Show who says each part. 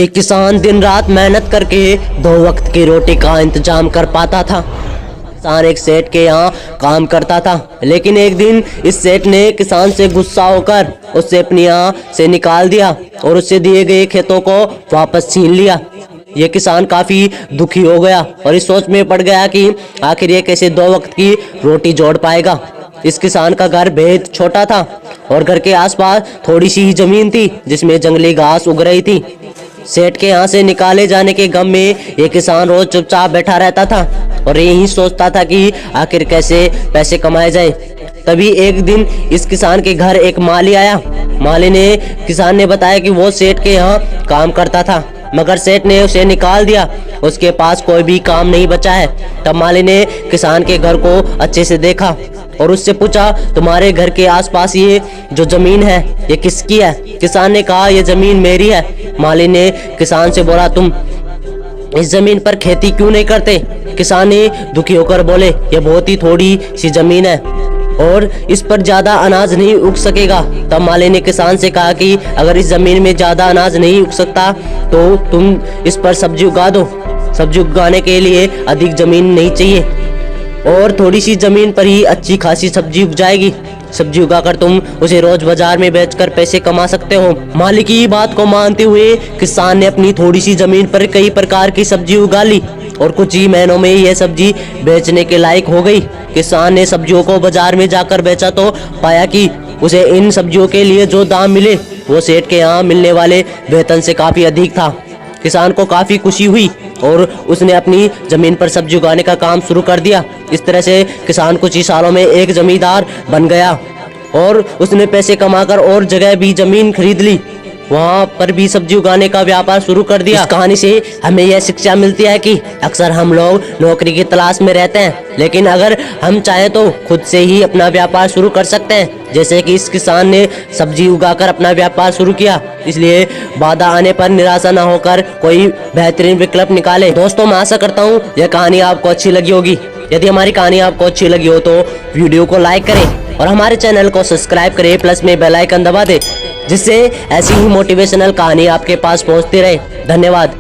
Speaker 1: एक किसान दिन रात मेहनत करके 2 वक्त की रोटी का इंतजाम कर पाता था। किसान एक सेठ के यहाँ काम करता था, लेकिन एक दिन इस सेठ ने किसान से गुस्सा होकर उससे अपनी यहाँ से निकाल दिया और उससे दिए गए खेतों को वापस छीन लिया। ये किसान काफी दुखी हो गया और इस सोच में पड़ गया कि आखिर ये कैसे 2 वक्त की रोटी जोड़ पाएगा। इस किसान का घर बेहद छोटा था और घर के आसपास थोड़ी सी ही जमीन थी जिसमें जंगली घास उग रही थी। सेठ के यहाँ से निकाले जाने के गम में ये किसान रोज चुपचाप बैठा रहता था और यही सोचता था कि आखिर कैसे पैसे कमाए जाए। तभी एक दिन इस किसान के घर एक माली आया। माली ने किसान ने बताया कि वो सेठ के यहाँ काम करता था, मगर सेठ ने उसे निकाल दिया। उसके पास कोई भी काम नहीं बचा है। तब माली ने किसान के घर को अच्छे से देखा और उससे पूछा, तुम्हारे घर के आसपास ये जो जमीन है ये किसकी है? किसान ने कहा, ये जमीन मेरी है। माली ने किसान से बोला, तुम इस जमीन पर खेती क्यों नहीं करते? किसान ने दुखी होकर बोले, ये बहुत ही थोड़ी सी जमीन है और इस पर ज्यादा अनाज नहीं उग सकेगा। तब माली ने किसान से कहा कि अगर इस जमीन में ज्यादा अनाज नहीं उग सकता तो तुम इस पर सब्जी उगा दो। सब्जी उगाने के लिए अधिक जमीन नहीं चाहिए और थोड़ी सी जमीन पर ही अच्छी खासी सब्जी उग जाएगी। सब्जी उगाकर तुम उसे रोज बाजार में बेचकर पैसे कमा सकते हो। माली की बात को मानते हुए किसान ने अपनी थोड़ी सी जमीन पर कई प्रकार की सब्जी उगा ली और कुछ ही महीनों में यह सब्जी बेचने के लायक हो गई। किसान ने सब्जियों को बाजार में जाकर बेचा तो पाया कि उसे इन सब्जियों के लिए जो दाम मिले वो सेठ के यहाँ मिलने वाले वेतन से काफी अधिक था। किसान को काफी खुशी हुई और उसने अपनी जमीन पर सब्जी उगाने का काम शुरू कर दिया। इस तरह से किसान कुछ ही सालों में एक जमींदार बन गया और उसने पैसे कमाकर और जगह भी जमीन खरीद ली, वहाँ पर भी सब्जी उगाने का व्यापार शुरू कर दिया। इस कहानी से हमें यह शिक्षा मिलती है कि अक्सर हम लोग नौकरी की तलाश में रहते हैं, लेकिन अगर हम चाहे तो खुद से ही अपना व्यापार शुरू कर सकते हैं, जैसे कि इस किसान ने सब्जी उगाकर अपना व्यापार शुरू किया। इसलिए बाधा आने पर निराशा न होकर कोई बेहतरीन विकल्प निकाले। दोस्तों, मैं आशा करता हूँ यह कहानी आपको अच्छी लगी होगी। यदि हमारी कहानी आपको अच्छी लगी हो तो वीडियो को लाइक करें और हमारे चैनल को सब्सक्राइब करें, प्लस में बेल आइकन दबा दें, जिससे ऐसी ही मोटिवेशनल कहानी आपके पास पहुंचती रहे। धन्यवाद।